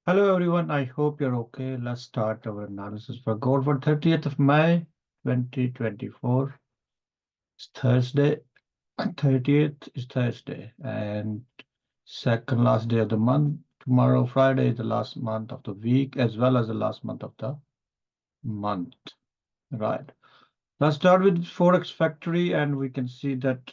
Hello everyone, I hope you're okay. Let's start our analysis for gold for 30th of May 2024. It's Thursday. 30th is Thursday and second last day of the month. Tomorrow, Friday, is the last month of the week as well as the last month of the month. Right. Let's start with Forex Factory and we can see that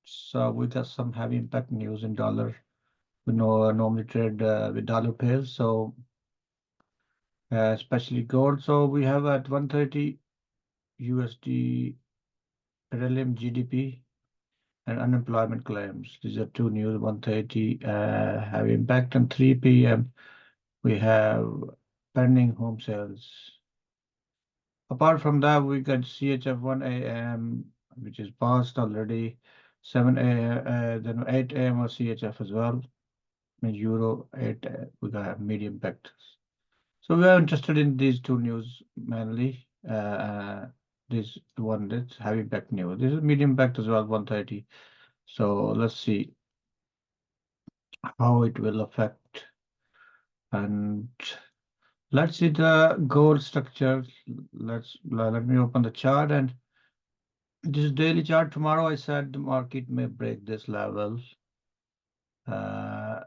so we got some heavy impact news in dollar. We know normally trade with dollar pairs, so especially gold. So we have at 130 USD Real GDP and unemployment claims. These are two news. 130 have impact on 3 p.m. We have pending home sales. Apart from that, we got CHF 1 a.m. which is passed already. 7 a.m. Then 8 a.m. or CHF as well. In Euro 8 we got medium impact. So we are interested in these two news mainly. This one that's heavy impact news. This is medium impact as well, 130. So let's see how it will affect. And let's see the gold structure. Let me open the chart and this is daily chart. Tomorrow I said the market may break this level. Uh,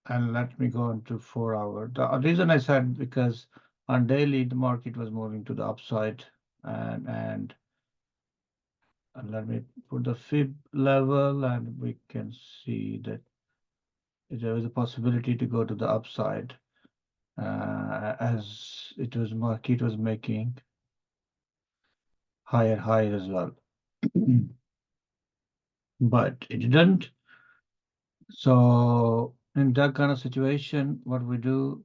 and let me go into 4 hour. The reason I said because on daily the market was moving to the upside and let me put the fib level and we can see that there is a possibility to go to the upside as it was market was making higher highs as well. But it didn't. So in that kind of situation, what we do,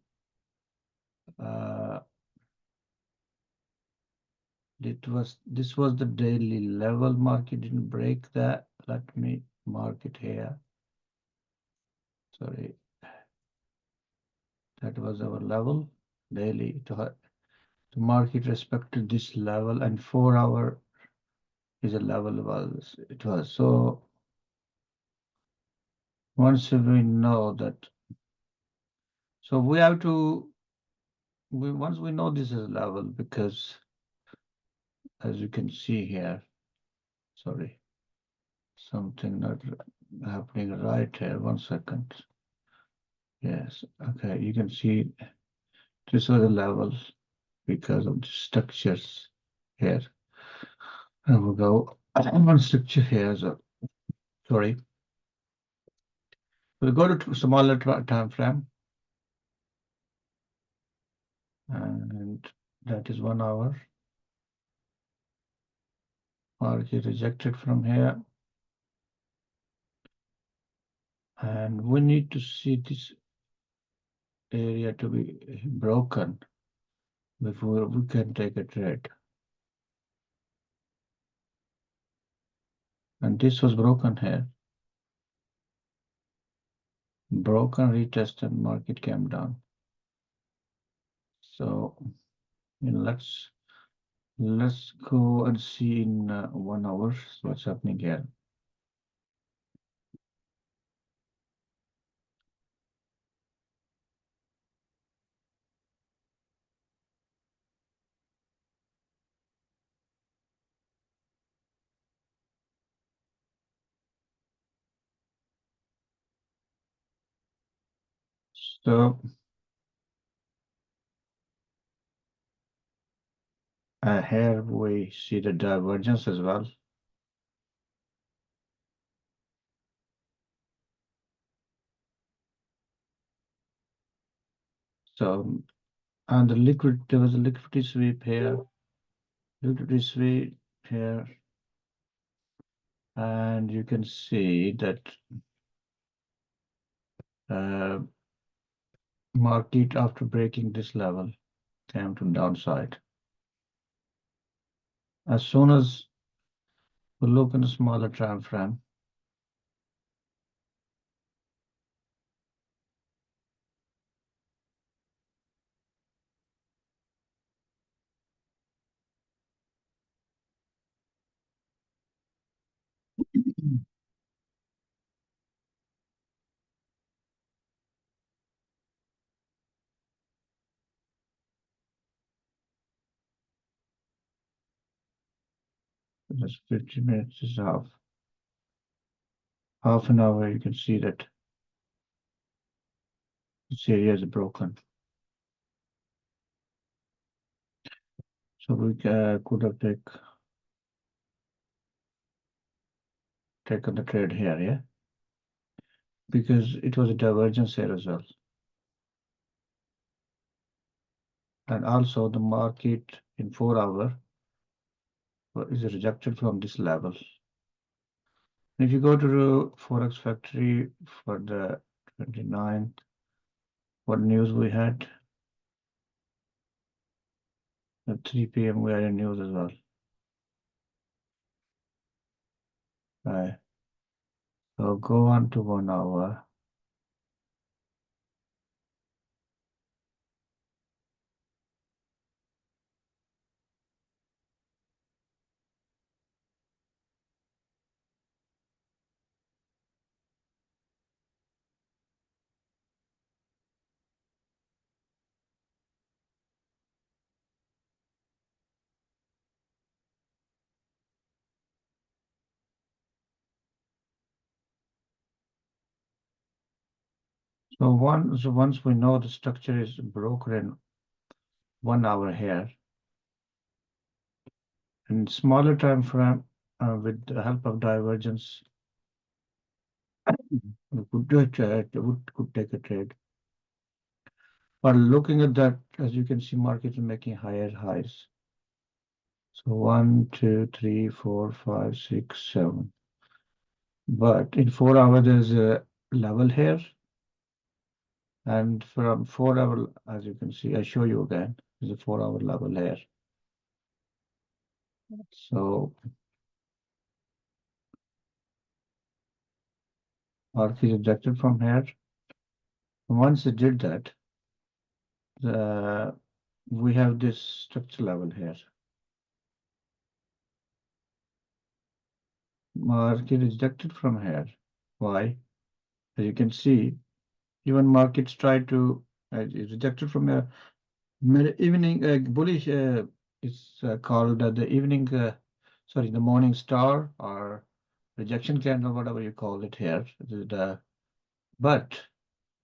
uh, this was the daily level. Market didn't break that. Let me mark it here. Sorry, that was our level daily. The market respected this level, and 4 hour is a level was it was. So once we know that, so we have to once we know this is level because as you can see here, sorry, something not happening right here. 1 second. Yes, okay, you can see this was the level because of the structures here. And we'll go one structure here. So sorry, we'll go to smaller time frame, and that is 1 hour. Market rejected from here, and we need to see this area to be broken before we can take a trade. And this was broken here. Broken retest and market came down. So let's go and see in 1 hour what's happening here. So here we see the divergence as well. So and there was a liquidity sweep here, liquidity sweep here, and you can see that market after breaking this level came to downside. As soon as we look in a smaller time frame, Just 50 minutes is half an hour. You can see that this area is broken. So we could have taken the trade here, yeah, because it was a divergence here as well. And also the market in 4 hour is rejected from this level. If you go to the Forex Factory for the 29th, what news we had? At 3 p.m. we had a news as well. Right. So go on to 1 hour. So once we know the structure is broken in 1 hour here, and smaller time frame with the help of divergence, we could do a trade, could take a trade. But looking at that, as you can see, market is making higher highs. So 1, 2, 3, 4, 5, 6, 7. But in 4 hours, there's a level here. And from 4 hour, as you can see, I show you again, there's a 4 hour level here. So market is rejected from here. Once it did that, we have this structure level here. Market is rejected from here. Why? As you can see, even markets try to is rejected from here. Evening bullish is called the evening, sorry, the morning star or rejection candle, whatever you call it here. But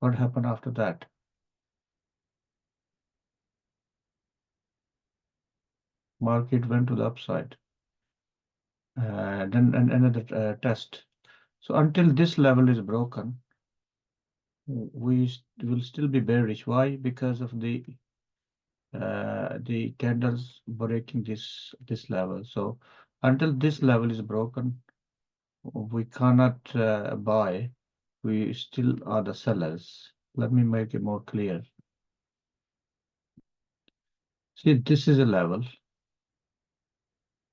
what happened after that? Market went to the upside. Then another test. So until this level is broken, we will still be bearish. Why? Because of the candles breaking this level. So until this level is broken, we cannot buy. We still are the sellers. Let me make it more clear. See, this is a level.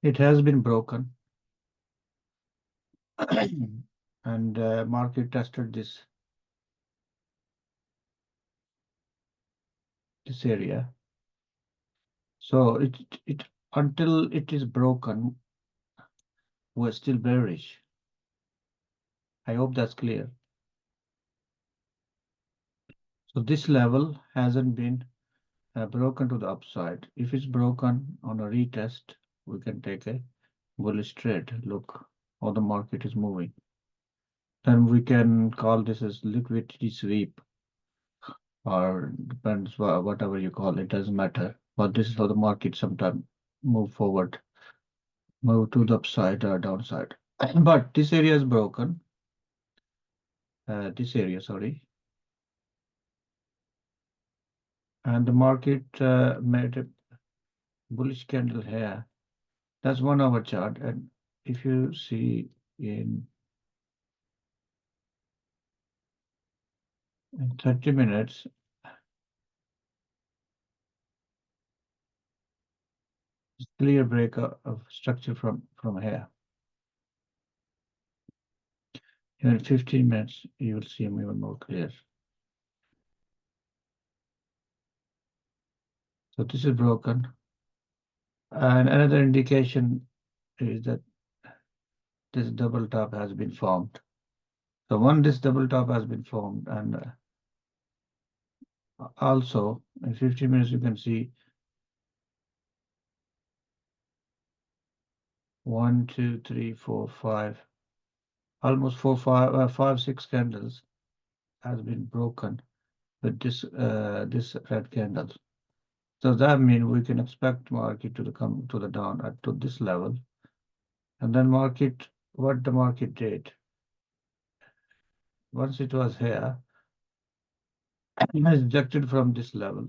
It has been broken, and market tested this area. So it until it is broken, we're still bearish. I hope that's clear. So this level hasn't been broken to the upside. If it's broken on a retest, we can take a bullish trade. Look how the market is moving. Then we can call this as liquidity sweep, or depends whatever you call it, doesn't matter. But this is how the market sometimes move forward, move to the upside or downside. But this area is broken. This area, sorry, and the market made a bullish candle here. That's 1 hour chart, and if you see in 30 minutes, it's clear break of structure from here. In 15 minutes, you will see them even more clear. So this is broken. And another indication is that this double top has been formed. So this double top has been formed, and also in 15 minutes, you can see 1, 2, 3, 4, 5, almost 4, 5, 5, 6 candles has been broken with this red candle. So that means we can expect market to come to the down at to this level, and then what the market did once it was here, it has rejected from this level,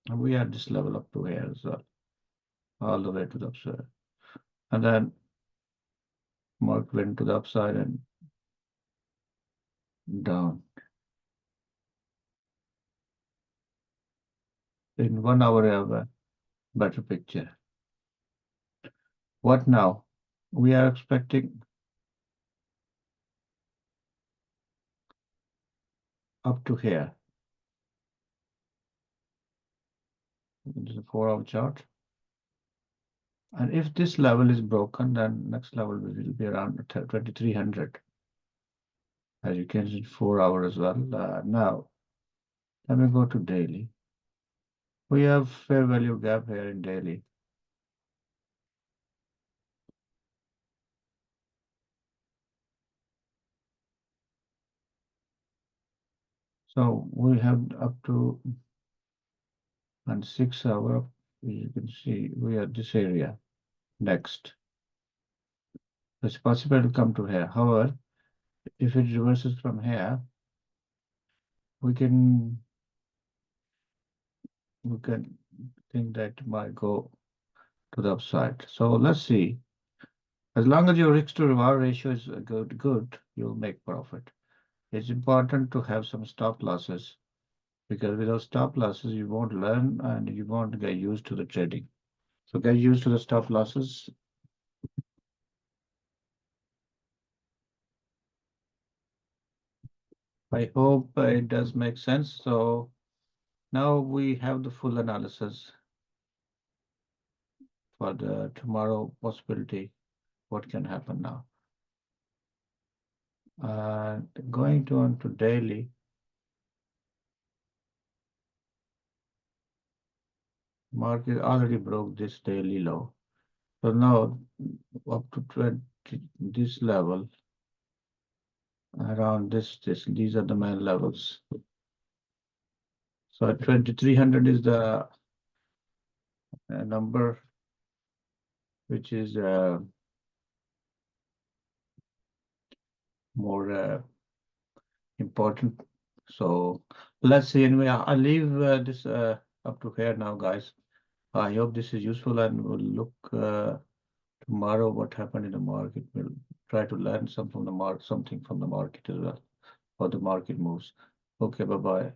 and we had this level up to here as well, all the way to the upside, and then market went to the upside and down. In 1 hour, I have a better picture. What now? We are expecting up to here. This is a 4-hour chart. And if this level is broken, then next level will be around 2300. As you can see, 4 hours as well. Now, let me go to daily. We have fair value gap here in daily. So we have up to and 6 hour. You can see we are this area next. It's possible to come to here. However, if it reverses from here, we can think that it might go to the upside. So let's see. As long as your risk to reward ratio is good, you'll make profit. It's important to have some stop losses, because without stop losses, you won't learn and you won't get used to the trading. So get used to the stop losses. I hope it does make sense. So now we have the full analysis for the tomorrow possibility, what can happen now. Going on to daily, market already broke this daily low. So now up to 20, this level, around these are the main levels. So 2300 is the number which is more important. So let's see. Anyway, I'll leave this up to here now, guys. I hope this is useful, and we'll look tomorrow what happened in the market. We'll try to learn something from the market as well, how the market moves. Okay, bye bye.